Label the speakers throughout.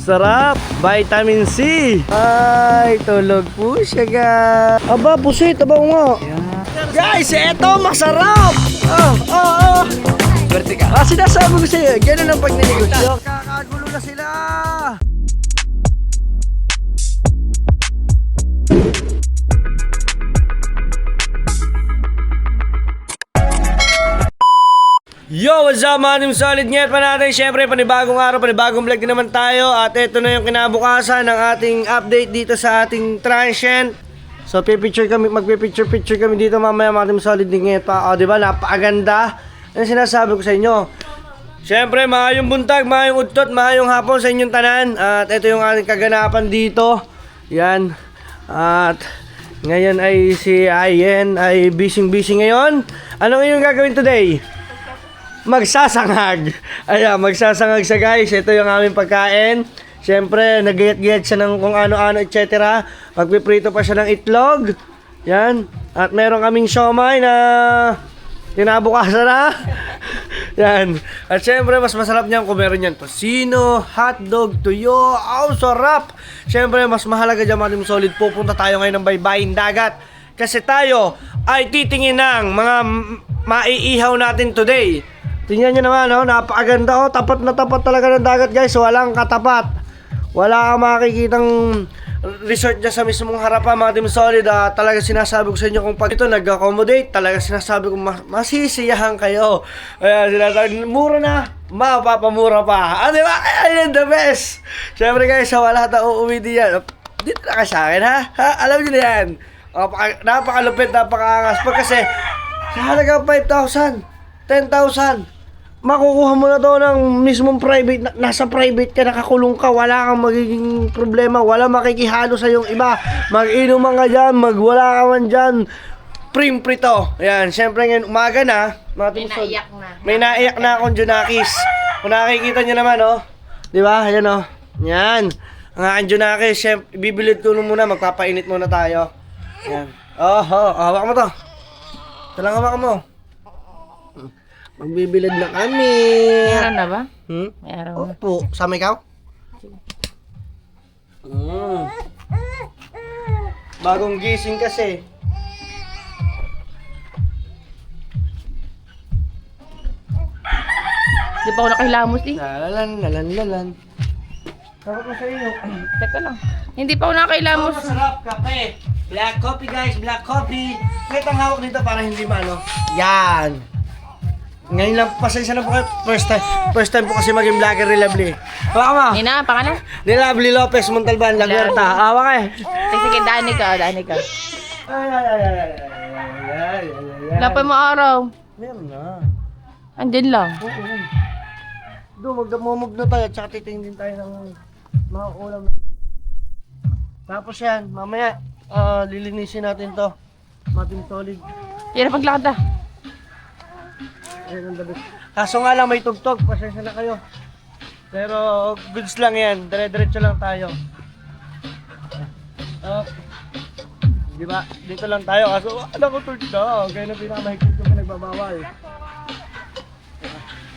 Speaker 1: sarap! Vitamin C! Ay, tulog po siya, guys. Aba, pusit. Aba nga. Guys, eto, masarap! Swerte ka. Sinasabi ko sa'yo, ganun ang pagnilingkod. Kakagulo na sila! Yo, what's up mga team solid? Ngayon pa natin, syempre panibagong araw, panibagong vlog din naman tayo. At ito na yung kinabukasan ng ating update dito sa ating transient. So magpipicture kami dito mamaya mga team solid din ngayon pa. O diba, napakaganda. Ano sinasabi ko sa inyo? Syempre, maayong buntag, maayong udtot, maayong hapon sa inyong tanan. At ito yung ating kaganapan dito. Yan. At ngayon ay si Ayen ay busy ngayon. Ano yung gagawin today? Magsasangag. Ayan, magsasangag siya guys. Ito yung aming pagkain. Siyempre, nag-get siya ng kung ano-ano, etc. Magpiprito pa siya ng itlog. Yan. At meron kaming siomay na kinabukasan na. Yan. At siyempre, mas masarap niyan kung meron yan tocino, hotdog, tuyo. Au, sarap! Siyempre, mas mahalaga dyan mga team solid. Pupunta tayo ngayon ng baybayin dagat. Kasi tayo ay titingin ng mga maiihaw natin today. Tingnan nyo naman, oh, napakaganda, oh, tapat na tapat talaga ng dagat guys, walang katapat. Wala kang makikitang resort dyan sa mismong harapan mga team solid. Talaga sinasabi ko sa inyo kung pag ito nag-accommodate, talaga sinasabi ko masisiyahan kayo. Ayan, sinasabi, mura na, mapapamura pa. Di ba? Ayan, the best. Siyempre guys, wala na uuwi diyan. Dito na ka sa akin, ha? Alam nyo na yan. Napakalupit, napakaangas. Pag kasi, sa halagang 5,000, 10,000, makukuha mo na to ng mismong private, nasa private ka, nakakulong ka, wala kang magiging problema, wala makikihalo sa yung iba, mag-inuman ka dyan, wala ka man dyan, prito. Ayan, syempre ngayon umaga na, may naiyak na akong Junakis. Kung nakikita nyo naman, oh, di ba? Ayan, oh, yan, ang aking Junakis, syempre, ibibilid ko muna, magpapainit muna tayo. Ayan, hawak mo to. Ito lang hawak mo. Magbibilad na kami.
Speaker 2: Meron na ba?
Speaker 1: Meron na. Opo. Sama ikaw? Bagong gising kasi.
Speaker 2: Di pa ako nakahilamos eh.
Speaker 1: Lalan. Sarap ko sa iyo.
Speaker 2: Teka lang. Hindi pa ako nakahilamos.
Speaker 1: Masarap kape. Black coffee guys, black coffee. Kahit ang hawak dito para hindi maano. Yan. Ngayon lang, pasensya na po kayo. First time po kasi maging vlogger ni Lovely. Hawa ka mo.
Speaker 2: Ina, pa ka na?
Speaker 1: Ni Lovely Lopez, Montalban, Laguerta. Hawa ka eh.
Speaker 2: Sige, dani ka. Lapay mo araw.
Speaker 1: Meron na.
Speaker 2: Andyan lang.
Speaker 1: Oo. Doon, magdamumog na tayo. Tsaka titingin din tayo ng mga ulam. Tapos yan, mamaya, lilinisin natin to. Mating solid.
Speaker 2: Yan na paglakad ah.
Speaker 1: Kaso nga lang may tugtog, pasensya na kayo. Pero goods lang yan, dire-diretso lang tayo. Diba? Dito lang tayo, kaso alam ko tugtog. Kaya na pinakamahigpit ko nagbabawal.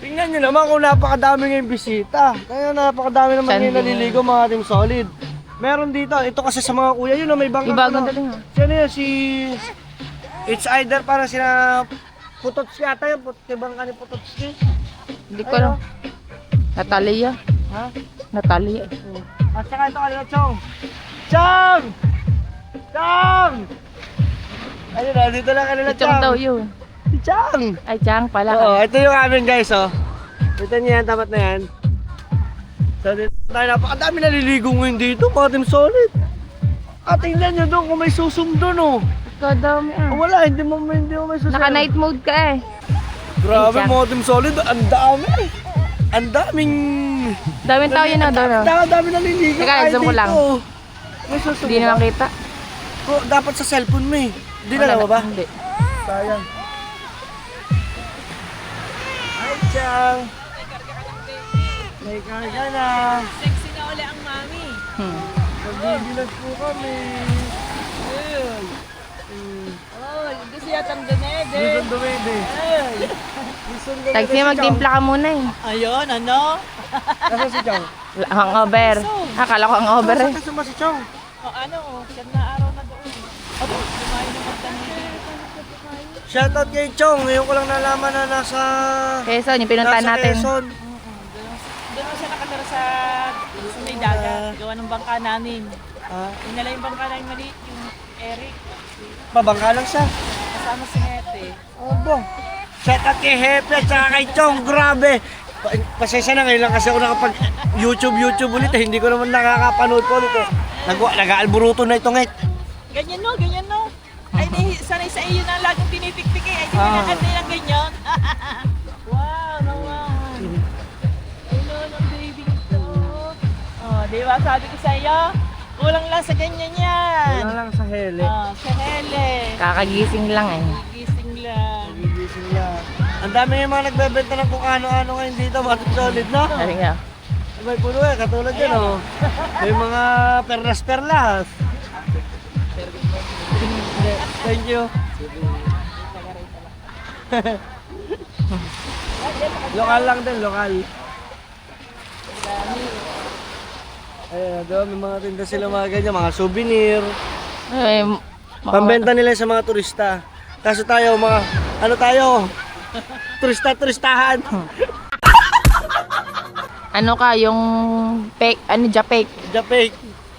Speaker 1: Tingnan nyo naman kung napakadami ngayong bisita. Kaya napakadami naman ngayon naliligo mga team solid. Meron dito, ito kasi sa mga kuya yun, may bangka.
Speaker 2: Ibagang dating ha.
Speaker 1: Sino yun? It's either para sila Putotski ata yun, tibang ka ni Putotski.
Speaker 2: Hindi ko alam. Natalia.
Speaker 1: Ha?
Speaker 2: Natalia.
Speaker 1: At saka ito kanina, Chong! Chong! Ayun na, dito lang kanina,
Speaker 2: Chong daw yun.
Speaker 1: Si Chong!
Speaker 2: Ay, Chang pala.
Speaker 1: Oo, ito yung amin guys, oh. Ito niya yan, tapat na yan. So dito tayo, napakadami naliligo ngayon dito, mga team solid. At tingnan nyo doon kung may susum doon, oh.
Speaker 2: Kadami ah.
Speaker 1: Wala, hindi mo may susum.
Speaker 2: Naka-night mode ka eh.
Speaker 1: Grabe, mga team solid, ang dami. Ang daming
Speaker 2: Daming tao yun na doon ah.
Speaker 1: Dami naliligo.
Speaker 2: Teka, zoom ko lang.
Speaker 1: May susum.
Speaker 2: Hindi na makita.
Speaker 1: Dapat sa cellphone mo eh. Hindi na lang ba?
Speaker 2: Hindi.
Speaker 1: Sayang. Hi, Chang. May karga na.
Speaker 3: Sexy na uli ang mami.
Speaker 1: Magbibilag po kami. Ayun.
Speaker 3: Oh, gusto yatang dumede.
Speaker 1: Luzon dumede. Luzon dumede.
Speaker 2: Tagsi, magtimpla ka muna eh.
Speaker 3: Ayun, ano?
Speaker 1: Nasaan si Chong?
Speaker 2: Hangover. Akala ko hangover eh.
Speaker 1: Nasaan ba si Chong?
Speaker 3: O ano, siyam na araw na doon. Kumain na magtanong.
Speaker 1: Shoutout kay Chong. Ngayon ko lang nalaman na nasa...
Speaker 2: Quezon, yung pinuntahan
Speaker 1: nasa
Speaker 2: natin.
Speaker 1: Quezon.
Speaker 3: Doon ako siya nakatira sa may dagat. Gawa ng bangka namin. Inala yung bangka namin maliit, yung Eric.
Speaker 1: Mabangka lang siya.
Speaker 3: Kasama si Hete.
Speaker 1: Abo. Shoutout kay Hepe at saka kay Chong. Grabe. Pasensya na ngayon lang kasi ako nakapag YouTube ulit eh. Hindi ko naman nakakapanood ko ulit eh. Nag-aalburuto na ito ngayon.
Speaker 3: Ganyan no, ganyan no. Ay, sanay sa iyo na laging pinipikpik eh. Ay, di mo nakantay ng ganyan. Wow, naman. Hello, ng baby ito. Oh, di ba sabi ko sa iyo? Kulang lang sa ganyan yan.
Speaker 1: Wala lang sa hele.
Speaker 3: Oh, sa hele.
Speaker 2: Kakagising lang eh.
Speaker 3: Gising lang.
Speaker 1: Gigising lang. Ang dami yung mga nagbebenta ng kung ano-ano ngayon dito. Mga solid, no?
Speaker 2: Sabi nga.
Speaker 1: May puno eh, katulad yan, oh. May mga perlas-perlas. Thank you. Lokal lang din, lokal. Ayan, doon may mga tinda sila mga ganyan, mga souvenir.
Speaker 2: Ay,
Speaker 1: Pambenta nila sa mga turista. Kaso tayo, mga, ano tayo? Turista-turistahan.
Speaker 2: ano ka, yung fake, ano, Japek.
Speaker 1: Japek.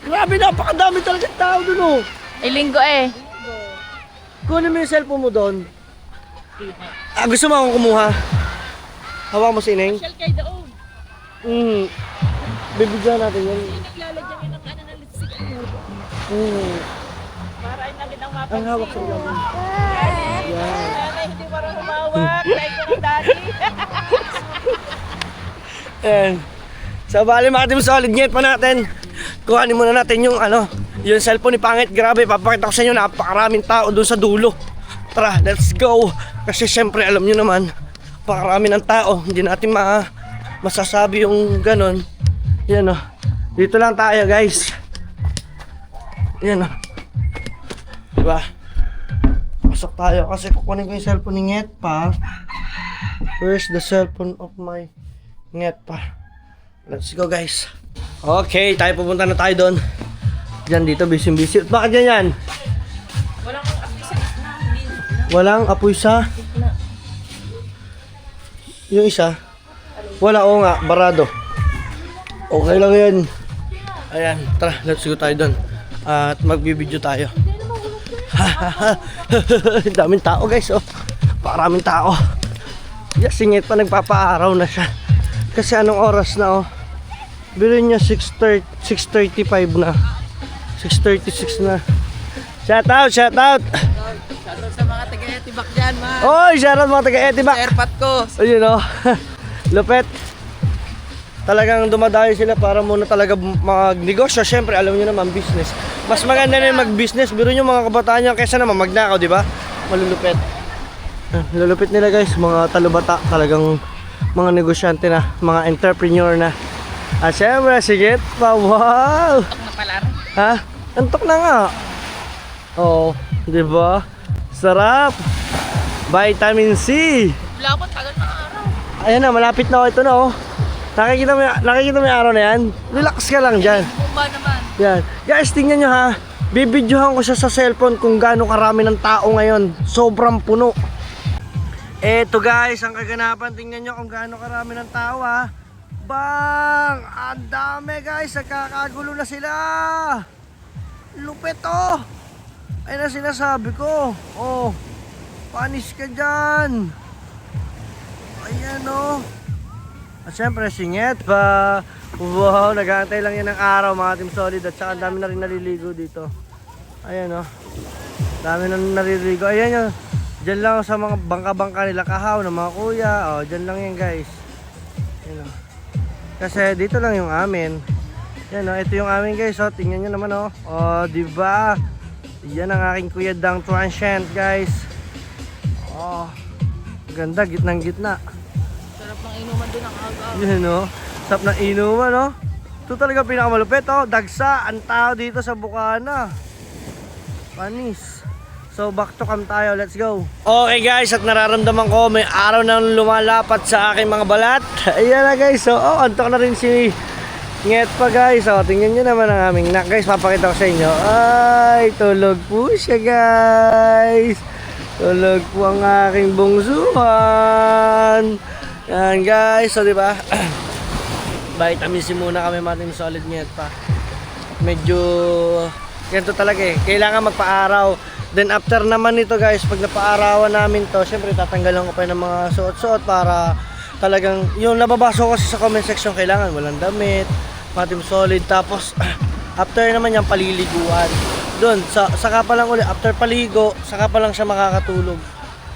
Speaker 1: Grabe, napakadami talaga tao doon, oh.
Speaker 2: Ay, linggo eh.
Speaker 1: Kunin mo yung cellphone mo doon. Gusto mo akong kumuha? Hawak mo si Ineng?
Speaker 3: Shell kayo doon.
Speaker 1: Bibigyan natin yan.
Speaker 3: Naglalagyan yun ng ano ng lipstick. Para ay namin ang mapansin.
Speaker 1: Ang hawak sa lang. Yan.
Speaker 3: Nanay, hindi marunong humawak. Like ko ng daddy.
Speaker 1: Ayan. So, bali mga team solid, ngayon pa natin. Kuhanin muna natin yung ano, yung cellphone ni Pangit. Grabe, papakita ko sa inyo, napakaraming tao doon sa dulo. Tara, let's go. Kasi syempre, alam nyo naman, napakarami ng tao. Hindi natin masasabi yung ganon. Yan o. Dito lang tayo, guys. Yan o. Diba? Pasok tayo kasi kukunin ko yung cellphone ni Nget pa. Where's the cellphone of my Nget pa? Let's go, guys. Okay, tayo pupunta na tayo doon. Diyan dito, busy. Bakit ganyan?
Speaker 3: Walang apoy sa gitna.
Speaker 1: Walang apoy sa... Yung isa? Wala, oo nga, barado. Okay lang yan. Ayan, tara, let's go tayo doon. At magbibideo tayo. Daming tao, guys, oh. Paraming tao. Singit pa, nagpapaaraw na siya. Kasi anong oras na, oh. Bilhin niya 6:35 na. 6:36 na. Shout out!
Speaker 3: Shoutout sa mga taga-etibak dyan, man.
Speaker 1: Oy, shout out mga taga-Etibak.
Speaker 3: Airpat ko.
Speaker 1: Ayun o. Lupet. Talagang dumadayo sila para muna talaga magnegosyo. Siyempre, alam niyo naman, business. Mas maganda na yung mag-business. Biro niyo mga kabataan niyo kaysa naman magnakaw, di ba? Malulupet. Lulupit nila, guys. Mga talubata. Talagang mga negosyante na. Mga entrepreneur na. At syempre, sige pa. Wow!
Speaker 3: Tok na pala rin.
Speaker 1: Ha? Antok na nga. Oo. Di ba? Sarap. Vitamin C.
Speaker 3: Wala ko, tagal na araw.
Speaker 1: Ayan na, malapit na ako. Ito na, oh. Nakikita mo yung araw na yan? Relax ka lang dyan.
Speaker 3: Bumba naman.
Speaker 1: Yan. Guys, tingnan nyo ha. Bibidyohan ko siya sa cellphone kung gaano karami ng tao ngayon. Sobrang puno. Eto guys, ang kaganapan. Tingnan nyo kung gaano karami ng tao ha. Bang! Ang dami guys. Nagkakagulo na sila. Lupit oh. Ay na sinasabi ko. Oh. Panis ka dyan. Ayan oh. At syempre singit pa. Wow, nag-aantay lang yan ng araw mga team solid. At saka ang dami na rin naliligo dito. Ayan oh. Dami na naliligo. Ayan oh. Diyan lang sa mga bangka-bangka nila kahaw ng mga kuya. Oh, diyan lang yan guys. Ayan oh. Kasi dito lang yung amin. Yan oh, ito yung amin guys. Oh, tingnan nyo naman oh. Oh, diba? Yan ang aking kuya Dang Transient guys. Oh, ganda, gitnang gitna.
Speaker 3: Sarap ng inuman doon ang aga.
Speaker 1: Yan oh, sarap ng inuman oh. Ito talaga pinakamalupit oh. Dagsa, ang tao dito sa Bukana. Panis. So back to camp tayo, let's go. Okay guys, at nararamdaman ko may araw na lumalapat sa aking mga balat. Ayan na guys, so antok na rin si Nget pa guys. So tingnan nyo naman ang aming nak guys, papakita ko sa inyo. Ay, tulog po siya guys. Tulog po ang aking bungsuhan. Yan guys, so diba vitamin C muna kami, matin solid Nget pa. Medyo ganito talaga eh, kailangan magpa-araw. Then after naman nito guys, pag napaarawan namin to, syempre tatanggalan ko pa ng mga suot-suot para talagang yung nababasa ko kasi sa comment section, kailangan walang damit, matim solid. Tapos after naman yung paliliguan. Doon, saka pa lang ulit, after paligo, saka pa lang siya makakatulog.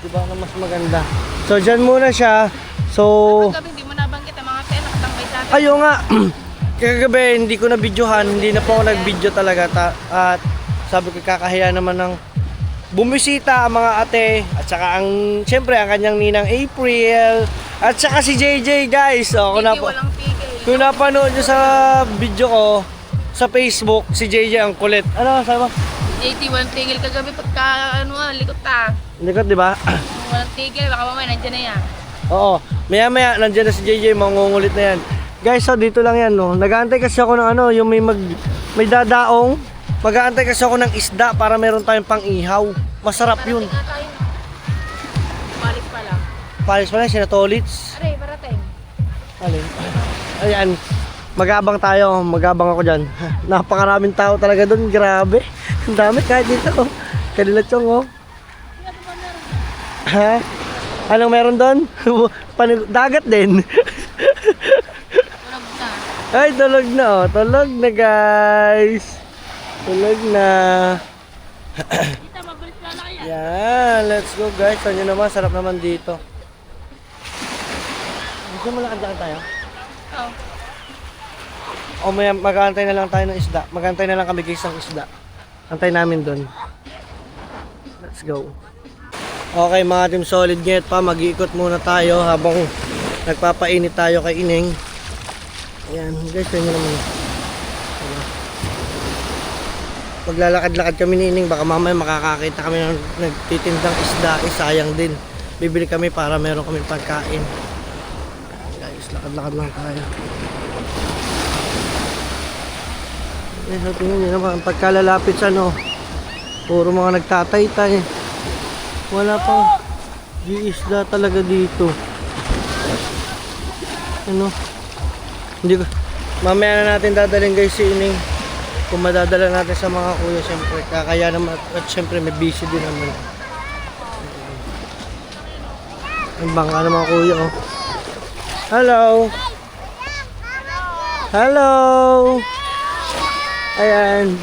Speaker 1: Diba na mas maganda. So dyan muna siya. So
Speaker 2: Gabi, hindi mo nabanggit ang mga tayo nakatambay sa amin.
Speaker 1: ayo nga. Kagabi hindi ko na videohan, hindi na po ako nag-video talaga at sabi ko kakahiya naman ng bumisita ang mga ate at saka ang siyempre ang kanyang ninang April at saka si JJ guys. So
Speaker 2: Walang tigil.
Speaker 1: kung napanood nyo sa video ko sa Facebook, si JJ ang kulit. Ano sabi mo?
Speaker 2: JT, walang tigil kagabi pagka likot ta.
Speaker 1: Likot, di ba?
Speaker 2: Walang tigil, baka mamaya nandiyan na yan.
Speaker 1: Oo. Maya nandiyan na si JJ, mangungulit na yan. Guys, so dito lang yan, no. Nag-aantay kasi ako ng ano, yung may dadaong. Mag-aantay kasi ako ng isda para meron tayong pang-ihaw. Masarap yun.
Speaker 2: Balik pa lang.
Speaker 1: Palis pa lang, sinatolits.
Speaker 2: Aray, parating.
Speaker 1: Alin? Ayan. Mag-abang tayo. Mag-abang ako dyan. Napakaraming tao talaga doon. Grabe. Ang dami kahit dito. Oh. Kanila chong, oh. Ha? Anong meron doon? Dagat din.
Speaker 2: Tulog na.
Speaker 1: Ay, tulog na, oh. Tulog na, guys. Tulog na. Yan, let's go guys. Saan nyo naman, sarap naman dito. Gusto mo lakad-lakad tayo?
Speaker 2: Oh.
Speaker 1: O may mag-aantay na lang tayo ng isda. Mag-aantay na lang kami guys ng isda. Antay namin doon. Let's go. Okay mga team solid Nget pa, mag-iikot muna tayo habang nagpapainit tayo kay Ineng. Ayan guys, saan nyo naman. Maglalakad-lakad kami ni Ining, baka mamaya makakakita kami ng nagtitindang isda, sayang din. Bibili kami para meron kami pagkain. Guys, lakad-lakad lang tayo. Eh, so tingnan nyo naman, pagkalalapit sa ano, puro mga nagtataytay. Wala pang isda talaga dito. Ano? Hindi ko, mamaya na natin dadalhin guys si Ining. Kung madadala natin sa mga kuya, siyempre kakaya naman at siyempre may busy din naman. Ang bangka ng mga kuya, oh. Hello! Hello! Ayan.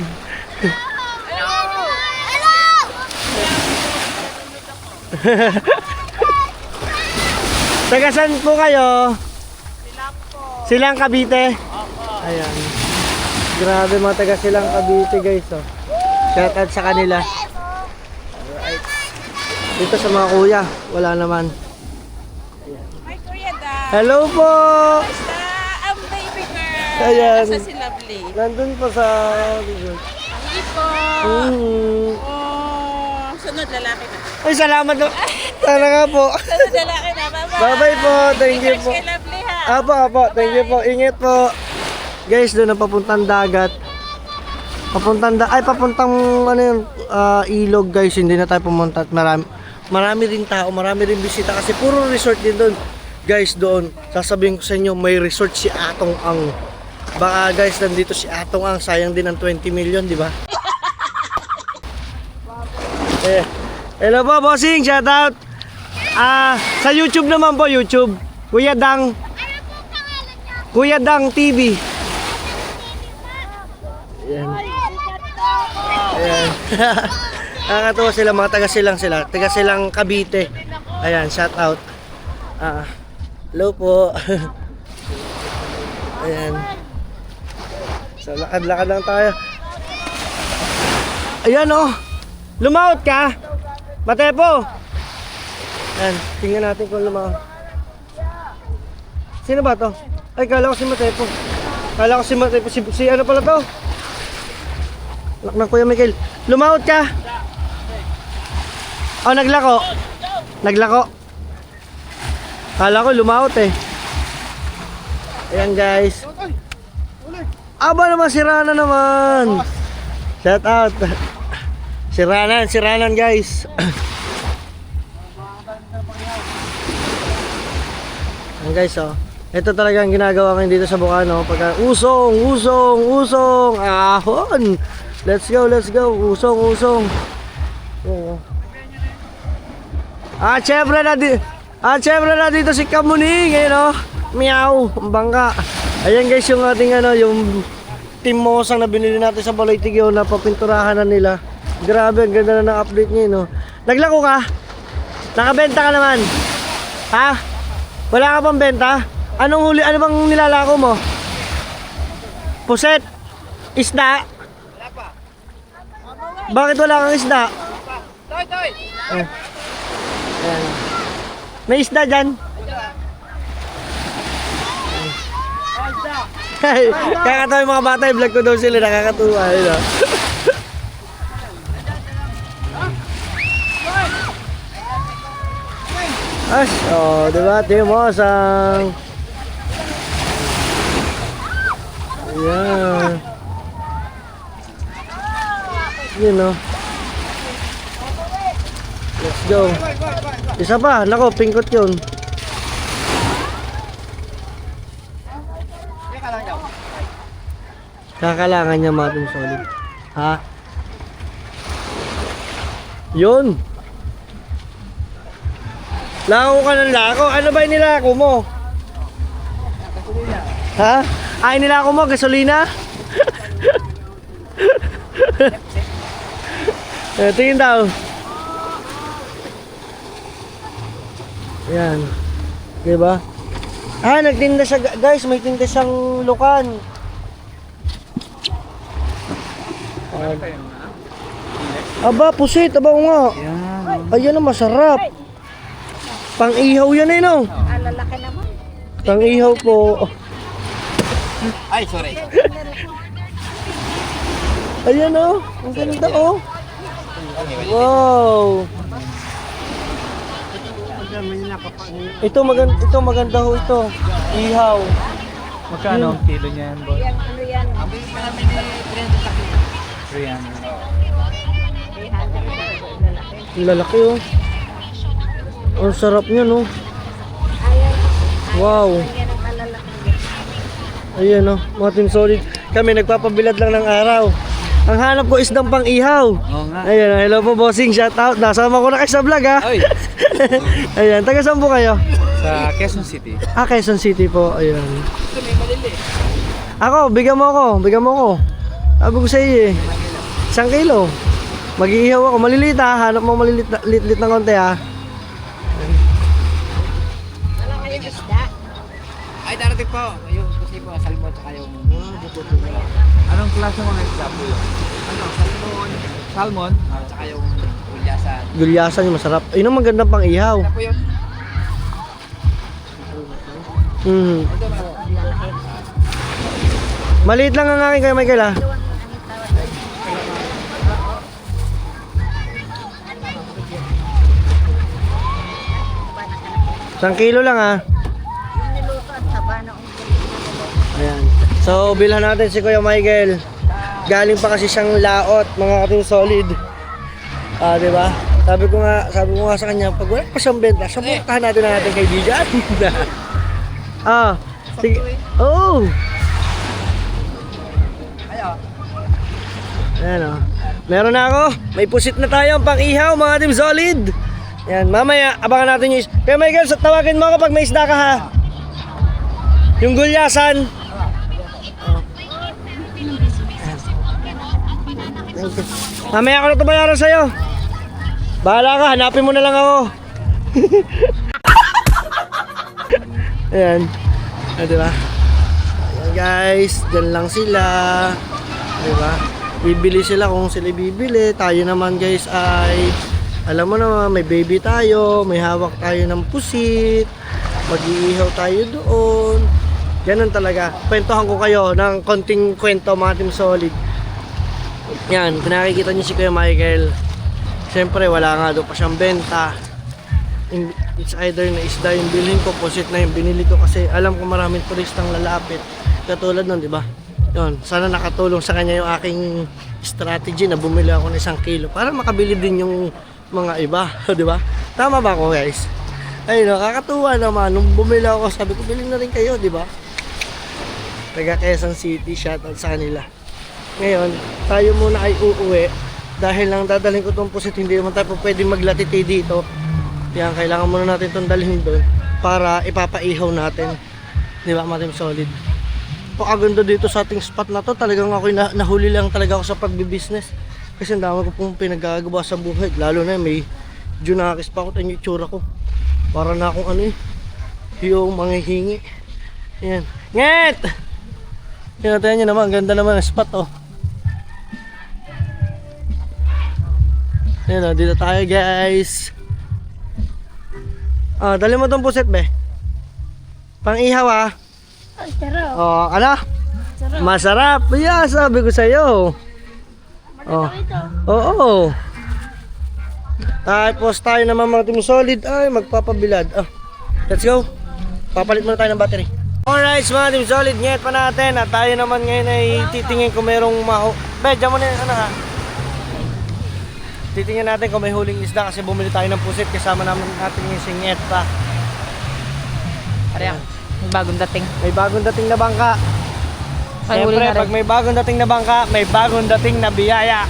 Speaker 1: Taga saan po kayo? Silang Cavite? Ayan. Grabe mga taga silang Cavite guys, oh. Shout out sa kanila. Alright. Dito sa mga kuya, wala naman.
Speaker 3: Hi, Kuya Dan.
Speaker 1: Hello po!
Speaker 3: Basta, ang baby girl.
Speaker 1: Ayan.
Speaker 3: Nasa si Lovely.
Speaker 1: Nandun po sa...
Speaker 3: Hindi po. Oh, sunod lalaki na.
Speaker 1: Ay, salamat po. Sana nga po.
Speaker 3: Sunod lalaki na. Bye-bye.
Speaker 1: Bye-bye po. Thank you po.
Speaker 3: Kay Lovely ha.
Speaker 1: Apo. Thank you po. Ingat po. Guys, doon na papuntang dagat. Papuntang ano yun, ilog guys. Hindi na tayo pumunta. Marami rin tao, marami rin bisita kasi puro resort din doon. Guys, doon, sasabihin ko sa inyo, may resort si Atong Ang. Baka guys, nandito si Atong Ang, sayang din ang 20 million, di ba? Hello po, bossing, shout out. Sa YouTube naman po, YouTube. Kuya Dang TV. Ayan. Ayan. Nakakatuwa sila, mga taga silang Cavite. Ayan, shout out. Hello po. Ayan. So, lakad-lakad lang tayo. Ayan oh. Lumaot ka? Matepo. Ayan, tingnan natin kung lumaot. Sino ba to? Ay, kala ko si Matepo. Si ano pala to? Anak ng Kuya Miguel. Lumaot ka? Oh, naglako. Naglako. Kala ko lumawot eh. Ayan guys. Aba naman, sira na naman. Shout out. Siranan guys. Ayan guys, oh. Ito talaga ang ginagawa ngayon dito sa Bukano. Pagka usong, ahon. Let's go. Usong. Oh. Syempre na dito si Kamuning, eh, no? Meow, ang bangka. Ayan guys, yung ating yung timosang na binili natin sa Balay Tigyo na papinturahan na nila. Grabe, ang ganda na ng update niya, no? Naglako ka? Nakabenta ka naman? Ha? Wala ka pang benta? Ano bang nilalako mo? Puset? Isda?
Speaker 2: Wala pa.
Speaker 1: Bakit wala kang isda?
Speaker 2: Toy!
Speaker 1: Ayan. May isda dyan? Kakatawa yung mga bata, i-vlog ko daw sila, nakakatuwa. Yun, diba? Timosang. Ayan. Yun, no? Let's go. Isa pa, nako, pingkot yun. Kakalangan niya matong solid. Ha? Yun. Lako ka ng lako. Ano ba yung nilako mo? Ha? Ay, nilako mo, gasolina? Tingin daw. Ayan. Diba? Nagtinda siya, guys. May tinda siyang lukan. Aba, pusit. Aba nga. Ayan na, masarap. Pang-ihaw yan eh, no?
Speaker 3: Lalaki naman.
Speaker 1: Pang-ihaw po.
Speaker 2: Ay, sorry.
Speaker 1: Ayan, oh. Ang ganda, oh. Wow. Ito maganda ho ito. Ihaw.
Speaker 4: Magkano ang kilo niyan, boss?
Speaker 3: Ano yan?
Speaker 4: 300.
Speaker 1: Ang lalaki, oh. Ang sarap niya, no? Wow. Ayan, oh. Mga Team Solid. Kami nagpapabilad lang ng araw. Ang hanap ko is ng pang-ihaw.
Speaker 4: Oo nga.
Speaker 1: Ayan, oh. Hello po, bossing. Shout out. Nasama ko na kayo sa vlog, ha?
Speaker 4: Oy,
Speaker 1: Ayan, taga saan po kayo?
Speaker 4: sa Quezon City.
Speaker 1: Quezon City po. Ayan. Ako, bigyan mo ako. Sabi ko sa iyo eh. 1 kilo. Mag-iihaw ako. Maliliit ha. Hanap mo maliliit ng konti ha.
Speaker 3: Wala kayong isda?
Speaker 2: Ay, darating po. Yung kasi po, salmon tsaka yung...
Speaker 4: Anong klase mga isda po yun? Salmon?
Speaker 2: Tsaka yung ulyasan.
Speaker 1: Gulyasan yung masarap. Ayun ang magandang pang ihaw.
Speaker 2: Ano po yun?
Speaker 1: Maliit lang ang akin kayo, Michael ha. 1 kilo lang ha. Ayan. So, bilhan natin si Kuya Michael. Galing pa kasi siyang laot, mga Team Solid. Diba? Sabi ko nga sa kanya, pag wala pa siyang benta, sabukahan natin ang ating kaibigan. Sige. Oh! Ayan o. Meron na ako. May pusit na tayo ang pang-ihaw, mga Team Solid. Yan, mamaya, abangan natin yung Kaya Michael, tawagin mo ako pag may isda ka ha. Yung gulyasan. Mamaya ako na ito bayaran sa'yo. Bahala ka, hanapin mo na lang ako. Ayan. Diba? Ayan guys, dyan lang sila. Diba? Bibili sila kung sila bibili. Tayo naman guys ay, alam mo naman, may baby tayo, may hawak tayo ng pusit, mag-iihaw tayo doon. Ganun talaga. Kwentuhan ko kayo ng konting kwento, mga Team Solid. Yan, kung nakikita niyo si Kuya Michael, Siyempre, wala nga doon pa siyang benta. It's either na isda yung bilhin ko, pusit na yung binili ko kasi alam ko maraming turistang lalapit. Katulad nun, di ba? Yun, sana nakatulong sa kanya yung aking strategy na bumili ako ng 1 kilo para makabili din yung mga iba, di ba? Tama ba ako, guys? Ayun, nakakatuwa naman. Nung bumili ako, sabi ko, bilhin na rin kayo, di ba? Taga Quezon City, shoutout sa kanila. Ngayon, tayo muna ay uuwi dahil lang dadalhin ko itong pusit, hindi naman tayo pwede maglatiti dito. Yan, kailangan muna natin itong dalhin doon para ipapaihaw natin. Di ba, Matim Solid? Pakaganda dito sa ating spot na to. Talagang ako nahuli lang talaga ako sa pagbibusiness. Kasi ang dami ko pong pinagagawa sa buhay. Lalo na may junakis pa ako. Ito yung itsura ko. Para na akong ano eh. Yung manghihingi. Yan. Nget! Yan, tayo nyo naman. Ganda naman ang spot oh. Yan o, dito tayo guys. Ah, dali mo tong puset be. Pang ihaw ah. Oh, ano? Masarap. Yeah, sabi ko sa'yo. Oh. Oo. Tapos tayo naman mga Team Solid ay magpapabilad. Ah. Let's go. Papalit muna tayo ng battery. Alright, mga Team Solid, ngayat pa natin. At tayo naman ngayon ay titingin kung merong Be, dyan mo na ano ha. Titingnan natin kung may huling isda kasi bumili tayo ng pusit kasama naman natin yung singit pa.
Speaker 2: Parang may bagong dating.
Speaker 1: May bagong dating na bangka.
Speaker 2: Panghuli
Speaker 1: Siyempre,
Speaker 2: na rin.
Speaker 1: pag may bagong dating na bangka, may bagong dating na biyaya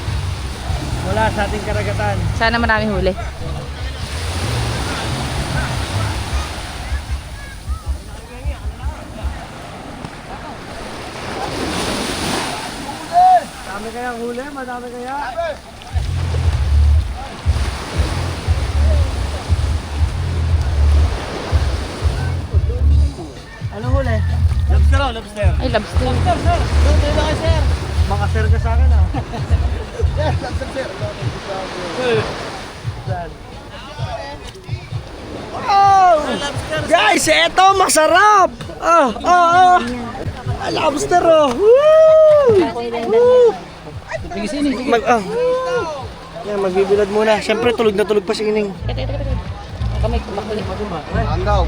Speaker 1: mula sa ating karagatan.
Speaker 2: Sana marami huli.
Speaker 1: Madami kaya huli? Madami kaya? Ano huli? Lobster oh, lobster.
Speaker 2: Ay, lobster.
Speaker 1: Mga sir ka sa akin ah. Oh! Guys, eto masarap! Lobster oh! Woo! Woo! Yan, magbibilad muna. Siyempre, tulog na tulog pa si Ining.
Speaker 2: Kami kumakuli.
Speaker 5: Andaw.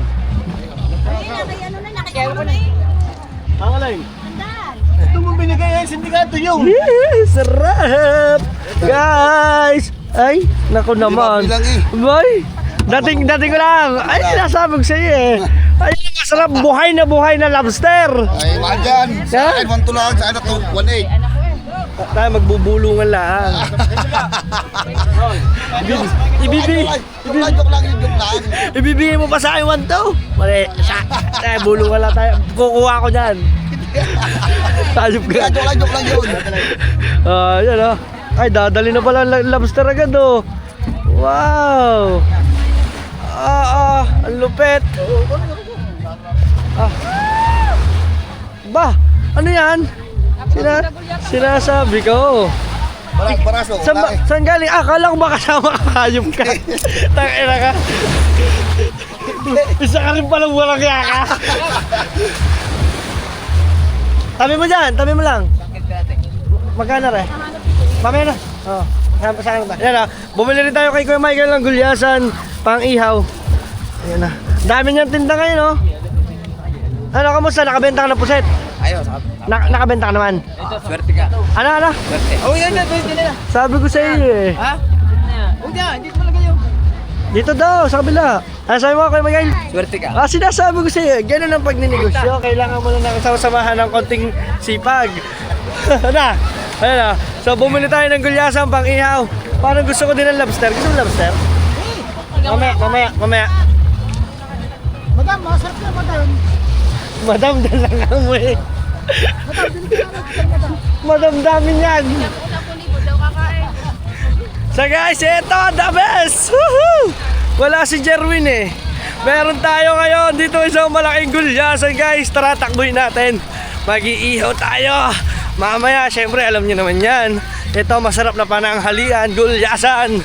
Speaker 1: Pangalay.
Speaker 5: Ito mo binigay ang sindikato yung.
Speaker 1: Yes, sarap! Guys! Ay, naku naman.
Speaker 5: bilang eh.
Speaker 1: Boy! Dating ko lang. Ay, sinasabi ko sa iyo eh. Ay, masarap. Buhay na lobster.
Speaker 5: Ay, mahal dyan. Sa akin, 1 to lang. Sa akin, 1.8.
Speaker 1: Tayo magbubulungan lang.
Speaker 5: Joke lang, joke lang.
Speaker 1: Ibibigay mo pa sa akin 1 to? Mali. Tayo, bulungan lang tayo. Kukuha ko dyan. Talip ka.
Speaker 5: Joke lang yun.
Speaker 1: Yan oh. Ay, dadali na pala ang lobster agad oh. Wow. Ang lupet. Ba, ano yan? Sinasabi ko.
Speaker 5: Paraso.
Speaker 1: Saan galing? Akala ko ba kasama kakayom ka? Tangina ka. Isa ka rin palang walang yaka. Tabi mo dyan, tabi mo lang. Magkano rin? Mamaya na. Oo. Saan ba? Yan na. Bumili rin tayo kay Kuya Michael ng gulyasan, pang ihaw. Ayan na. Dami niyang tinda ngayon, oh. Ano, kamusta? Nakabenta ka ng puset?
Speaker 4: Ayos.
Speaker 1: Nakabenta ka naman.
Speaker 4: Swerte ka.
Speaker 1: Ano?
Speaker 4: Swerte. Oh, yan na.
Speaker 1: Sabi ko sa iyo eh.
Speaker 4: Ha? Oh, yan. Dito mo lang kayo.
Speaker 1: Dito daw, sa kabila. Ano sabi mo, Kuya Michael?
Speaker 4: Swerte ka.
Speaker 1: Sinasabi ko sa iyo, ganun ang pagninegosyo. Kailangan mo lang samahan ng konting sipag. Ayun na. So, bumili tayo ng gulyasan pang ihaw. Parang gusto ko din ng lobster. Gusto mo lobster? Mamaya.
Speaker 3: Madam, masarap na madam.
Speaker 1: Madam, dalangan mo eh. Madam, dami niyan. So guys, ito, the best! Woohoo! Wala si Jerwin eh. Meron tayo ngayon dito isang malaking gulyasan guys. Tara, takbuhin natin. Mag-iihaw tayo. Mamaya, syempre, alam niyo naman yan. Ito, masarap na pananghalian, gulyasan.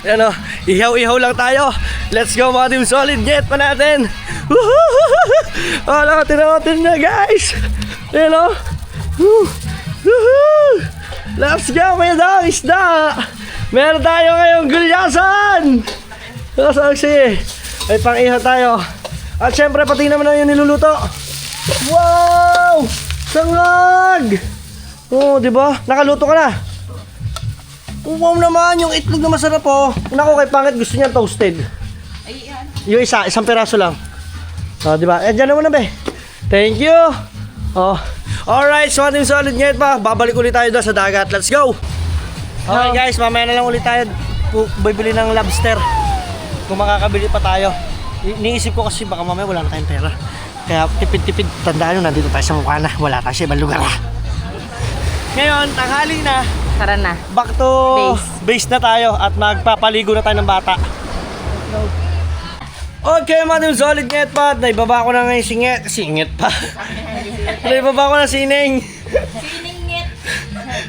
Speaker 1: Yan o, ihaw-ihaw lang tayo. Let's go mga Team Solid, get pa natin. Wala, tinawatin na guys. Yan o. Let's go, may daw isda. Meron tayo ngayong gulyasan! Sasaksi! May pang-ihaw tayo. At syempre, pati naman na yung niluluto. Wow! Sangag! Oo, di ba? Nakaluto ka na. Wow naman, yung itlog na masarap oh. Naku, kay Pangit gusto niya toasted. Yung isang piraso lang. Oh, di ba? Eh, dyan naman na be. Thank you! Oh. Alright, so ating solid ngayon pa. Babalik ulit tayo doon sa dagat. Let's go! Okay guys, mamaya na lang ulit tayo. Bibili ng lobster. Kung makakabili pa tayo. Iniisip ko kasi baka mamaya wala na tayong pera. Kaya tipid-tipid, tandaan nyo, nandito tayo sa mukha na. Wala tayo sa ibang lugar. Ngayon, tanghali na.
Speaker 2: Tara na.
Speaker 1: Back to base na tayo at magpapaligo na tayo ng bata. Okay, mga team, solid nget pa. Naibaba ko na ngayon singit pa. Naibaba ko na sining.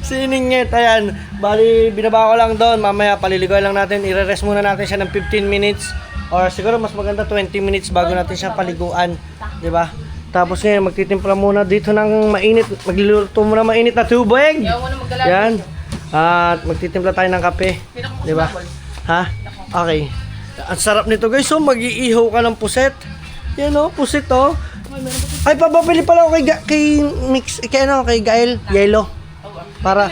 Speaker 1: Sininget, ayan. Bali, binaba ko lang doon. Mamaya paliligoy lang natin. I-rest muna natin siya ng 15 minutes. Or siguro mas maganda 20 minutes bago natin siya paliguan. Diba? Tapos ngayon, magtitimpla muna dito ng mainit. Magluluto muna mainit na tubig. Yan. At magtitimpla tayo ng kape. Diba? Ha? Okay. Ang sarap nito guys. So, mag-iihaw ka ng puset. Yan o, puset o. Ay, papapili pala ako kay Gael. Yelo. Para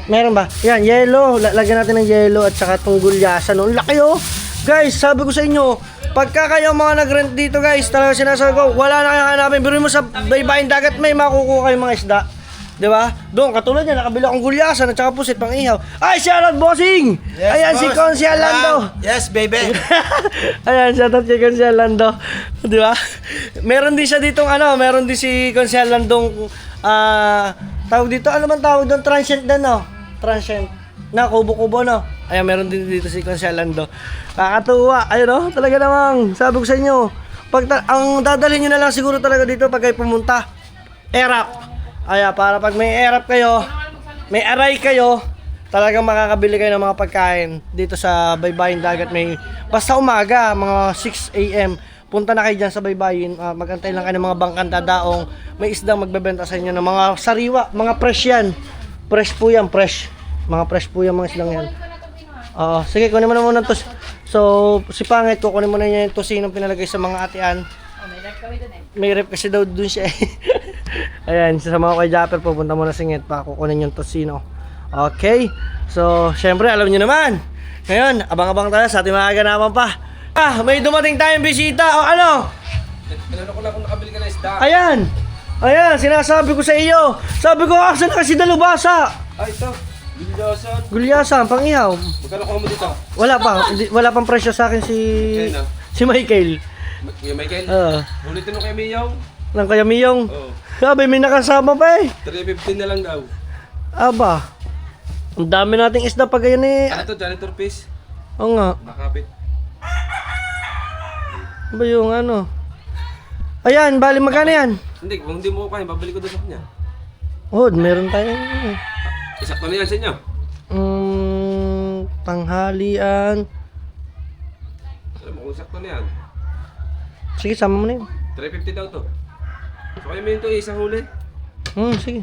Speaker 1: meron ba? Yan, yelo. Lagyan natin ng yelo at saka itong gulyasan. Ang laki oh. Guys, sabi ko sa inyo, pagka kayo mga nag-rent dito guys, talaga sinasabi ko, wala na kayo hanapin. Biruin mo sa baybayin dagat, may makukuha kayong mga isda. Diba? Doon, katulad yan, nakabila akong gulyasan at saka pusit pang ihaw. Ay, shoutout bossing!
Speaker 4: Yes,
Speaker 1: Ayan,
Speaker 4: boss.
Speaker 1: si Consial Lando.
Speaker 4: Yes, baby.
Speaker 1: Ayan, shoutout kay Consial Lando. Diba? Meron din siya ditong meron din si Consial Landong, tawag dito, ano man tawag doon? Transient din, no? Transient. Na, kubo-kubo, no? Ayan, meron din dito si Consial Lando. Kakatuwa. Ayun, no? Talaga namang, sabi ko sa inyo, ang dadalhin nyo na lang siguro talaga dito pag kayo pumunta, erap. Ayan, para pag may erap kayo, may aray kayo, talagang makakabili kayo ng mga pagkain dito sa baybayin dagat. Basta umaga, mga 6 AM, punta na kayo dyan sa baybayin, magantay lang kayo ng mga bangkang dadaong, may isdang magbebenta sa inyo ng mga sariwa, mga fresh yan. Fresh po yan, fresh. Mga fresh po yan, mga isdang yan. Sige, kunin mo na muna to. So, si Pangit, kukunin mo na niya yung tosinong pinalagay sa mga atian. May rep kasi daw dun siya. Ayan, sasama ko kay Japper, pupunta muna singit pa, kukunin yung tosino. Okay, so, syempre, alam nyo naman. Ngayon, abang-abang tayo sa ating mga ganapan pa. May dumating tayong bisita, o ano?
Speaker 4: Tinanong ko lang kung nakabili ka na isda.
Speaker 1: Ayan! Ayan, sinasabi ko sa iyo. Sabi ko, asan na kasi dalubasa?
Speaker 4: Ito. Gulyasan.
Speaker 1: Gulyasan, pang ihaw.
Speaker 4: Magkano ko mo dito?
Speaker 1: Wala pang presyo sa akin si Michael.
Speaker 4: Kuya Michael? Ulitin mo kay Miyong?
Speaker 1: Lang kaya Miyong?
Speaker 4: Oo.
Speaker 1: Sabi, may nakasama pa eh.
Speaker 4: 350 na lang daw.
Speaker 1: Aba, ang dami nating isda pag ganyan eh.
Speaker 4: Ano to? Janitor piece?
Speaker 1: Oo nga.
Speaker 4: Nakapit.
Speaker 1: Ano ba yung ano? Ayan, bali magkano yan?
Speaker 4: Hindi, kung hindi mo kukain, babalik ko doon sa kanya.
Speaker 1: Meron tayong
Speaker 4: Isakto na yan sa inyo.
Speaker 1: tanghalian.
Speaker 4: Alam mo kung sakto na yan.
Speaker 1: Sige, sama mo na yun.
Speaker 4: 350 daw to. So kayo mo yun to, isang huli.
Speaker 1: Sige.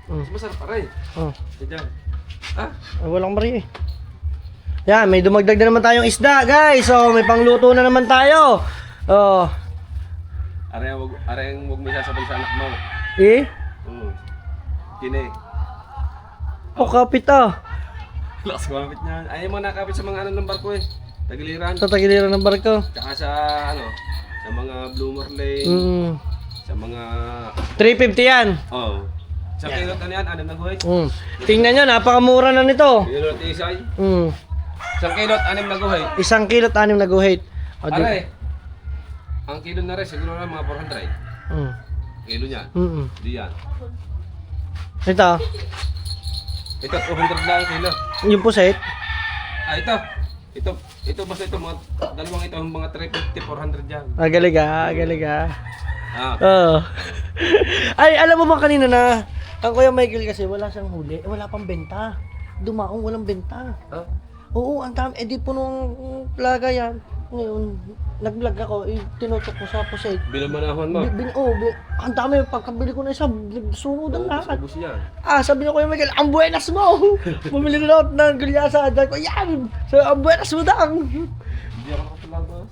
Speaker 4: Mas masarap pa rin. Diyan.
Speaker 1: Walang bari eh. Yan, may dumagdag na naman tayong isda, guys. So, may pangluto na naman tayo.
Speaker 4: Arayang wag mo sasabay sa anak mo. Kine.
Speaker 1: Kapit ah.
Speaker 4: Lakas kumapit niyan. Ayaw mo nakapit sa mga ng barko eh. Tagiliran.
Speaker 1: Sa tagiliran ng barko.
Speaker 4: Tsaka sa sa mga Bloomer Lane. Sa mga
Speaker 1: 350 yan.
Speaker 4: Sa kilot ano yan? 6 na guhit?
Speaker 1: Tingnan nyo, napakamura na nito.
Speaker 4: Kilot isay?
Speaker 1: Mm.
Speaker 4: Sa kilot 6 na guhit?
Speaker 1: 1 kilot 6 na guhit.
Speaker 4: Aray! Ang kilo na rin, siguro na mga 400. Kilo niya? Di yan.
Speaker 1: Ito.
Speaker 4: Ito, 200 lang ang kilo.
Speaker 1: Yung puset.
Speaker 4: Ito basta ito, mga dalawang ito, mga 350, 400 yan.
Speaker 1: Galing ah. Ay, alam mo ba kanina na ang Kuya Michael kasi wala siyang huli, wala pang benta. Dumaong walang benta. Oo, ang dami, di punong plaga yan. Ngayon, nag-vlog ako, tinutok ko sa puset.
Speaker 4: Binamanahan mo.
Speaker 1: Ang dami, pagkabili ko na isa, sunod ang lahat.
Speaker 4: Ubus yan.
Speaker 1: Sabi na Kuya Miguel, ang buenas mo! Bumili na ako ng gulyasa. Sabi ko, yan! So, ang buenas mo dang!
Speaker 4: Hindi ako nakapalabas.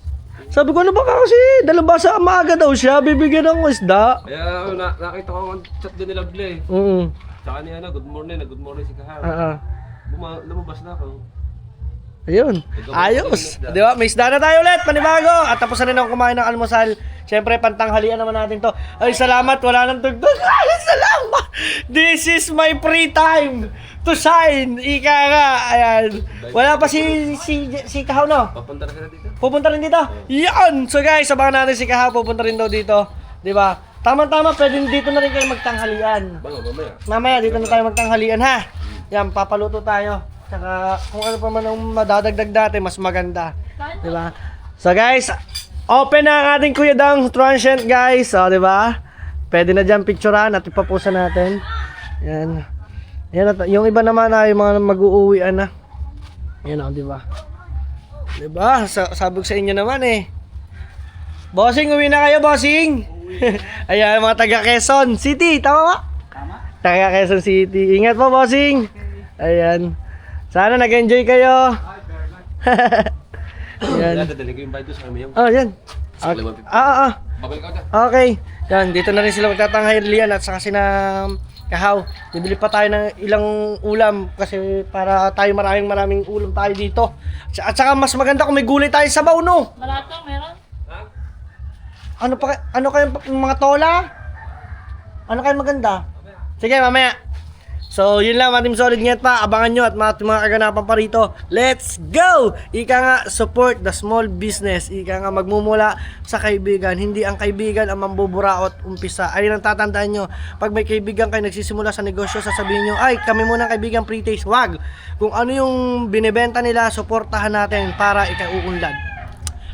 Speaker 1: Sabi ko, ano ba kasi? Dalabasa maaga daw siya, bibigyan ng isda.
Speaker 4: Kaya nakita ko ang chat doon nila Ble. Tsaka ni good morning si Kahar. Lumabas na ako.
Speaker 1: Ayun. Ayos. Di ba? May isda na tayo ulit. Panibago. At tapos na rin ako kumain ng almusal. Siyempre, pantanghalian naman natin to. Ay, salamat. Wala nang tugtog. Ay, salamat. This is my free time to shine. Ika nga. Ayan. Wala pa si Kahaw, no?
Speaker 4: Papunta na sila dito.
Speaker 1: Pupunta rin dito. Yan. So guys, abangan natin si Kahaw. Pupunta rin daw dito. Di ba? Tama-tama. Pwede dito na rin kayo magtanghalian.
Speaker 4: Mamaya.
Speaker 1: Mamaya, dito na tayo magtanghalian, ha? Yan, papaluto tayo. Saka kung ano pa man ang madadagdag natin, mas maganda. Diba? So guys, open na ang ating Kuya Dang transient guys. O, diba? Pwede na dyan picturean at ipapusan natin. Yan. Yan. Yung iba naman ay yung mga mag-uuwian na. Yan o, diba? Diba? Sabi ko sa inyo naman eh. Bossing, uwi na kayo, bossing! Ayan, mga taga Quezon City. Tama ba? Tama. Taga Quezon City. Ingat po, bossing! Ayan. Sana nag-enjoy kayo. Yan.
Speaker 4: Dadali ko yung bayad doon sa kami yung.
Speaker 1: Oh, yan.
Speaker 4: Babalik ka dyan.
Speaker 1: Okay. Yan, dito na rin sila magtatanghalian at saka sina Kahaw. Bibili pa tayo ng ilang ulam kasi para tayo maraming ulam tayo dito. At saka mas maganda kung may gulay tayo sa sabaw, no?
Speaker 2: Malatong, meron?
Speaker 1: Ano kayong mga tola? Ano kayong maganda? Sige, mamaya. So, yun lang, mga Team Solid. Ingat pa, abangan nyo at mga kaganapan pa rito. Let's go! Ika nga, support the small business. Ika nga, magmumula sa kaibigan. Hindi ang kaibigan ang mambuburaot umpisa. Ayun ang tatandaan nyo. Pag may kaibigan kayo nagsisimula sa negosyo, sasabihin nyo, ay, kami muna kaibigan pre-taste. Wag! Kung ano yung binibenta nila, supportahan natin para ikauunlad.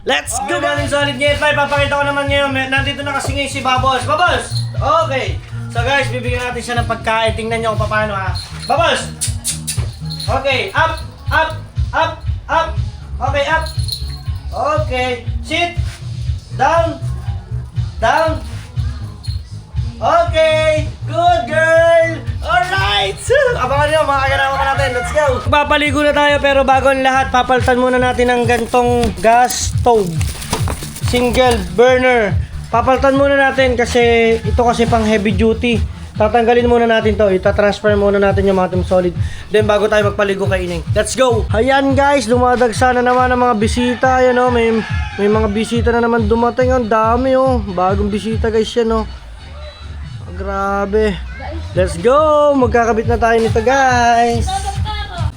Speaker 1: Let's go, mga Team Solid. Ingat pa, ipapakita ko naman ngayon. Nandito na kasi ngayon si Babos. Babos! Okay! So guys, bibigyan natin siya ng pagkain. Tingnan nyo kung paano, ha. Babos! Okay, up, up, up, up. Okay, up. Okay, sit. Down. Down. Okay, good girl. Alright. Abangan nyo, mga kaganawa pa natin. Let's go. Papaligo na tayo pero bago ang lahat, papalitan muna natin ng gantong gas stove. Single burner. Papalitan muna natin kasi ito kasi pang heavy duty. Tatanggalin muna natin to. Ita-transfer muna natin yung mga Team Solid. Then bago tayo magpaligo kay Ining. Let's go! Ayan guys, dumadagsa na naman ang mga bisita. Ayan o, may mga bisita na naman dumating. Ang dami o. Bagong bisita guys yan o. Grabe. Let's go! Magkakabit na tayo nito guys.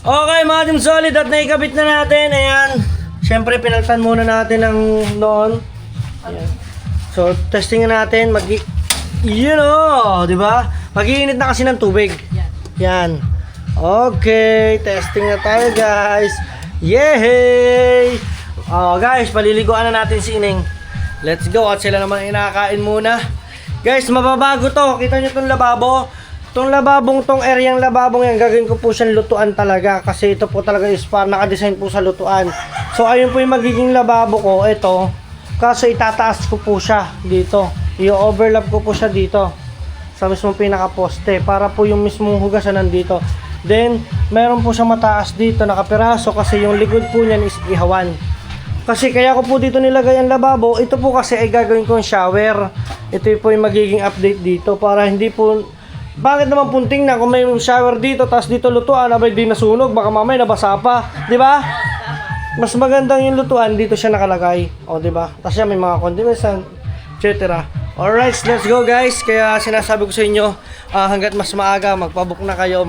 Speaker 1: Okay mga Team Solid at naikabit na natin. Ayan. Siyempre pinalitan muna natin ng noon. Ayan. So, testingin natin, yun o, di ba? Mag-iinit na kasi ng tubig. Yan. Okay, testing na tayo guys. Yay! Oh, guys, paliliguan na natin si Ining. Let's go, at sila naman inakain muna. Guys, mababago to. Kita nyo itong lababo. Tong areang lababong yan, gagawin ko po siyang lutuan talaga. Kasi ito po talaga is para nakadesign po sa lutuan. So, ayun po yung magiging lababo ko. Ito. Kaso itataas ko po siya dito. I-overlap ko po siya dito sa mismong pinaka-poste para po yung mismong hugasan nandito. Then, meron po siya mataas dito nakapiraso kasi yung likod po niyan is ihawan. Kasi kaya ko po dito nilagay ang lababo. Ito po kasi ay gagawin kong shower. Ito po yung magiging update dito para hindi po... Bakit naman punting na kung may shower dito tapos dito lutuan, abay di nasunog, baka mamaya nabasa pa, di ba? Mas magandang yung lutuan, dito siya nakalagay. O, diba? Tapos yan, may mga condiments, etc. Alright, let's go guys. Kaya sinasabi ko sa inyo, hanggat mas maaga, magpabook na kayo,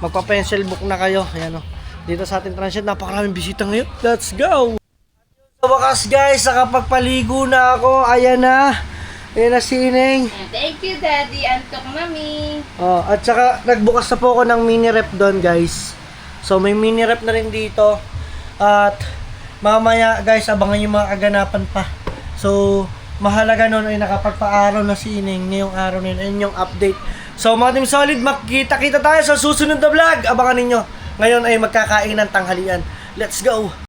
Speaker 1: magpa-pencil book na kayo. Ayan o. Dito sa ating transient, napakaraming bisita ngayon. Let's go! Sa wakas guys, nakapagpaligo na ako. Ayan na. Ayan na si Ining.
Speaker 2: Thank you, Daddy. Antok, Mami.
Speaker 1: Oh, at saka, nagbukas na po ako ng mini rep doon guys. So, may mini rep na rin dito. At mamaya guys, abangan yung mga kaganapan pa. So, mahalaga nun ay nakapagpa-araw na si Ining ngayong araw na yun. Ayun yung update. So, mga Team Solid, makikita-kita tayo sa susunod na vlog. Abangan ninyo. Ngayon ay magkakain ng tanghalian. Let's go!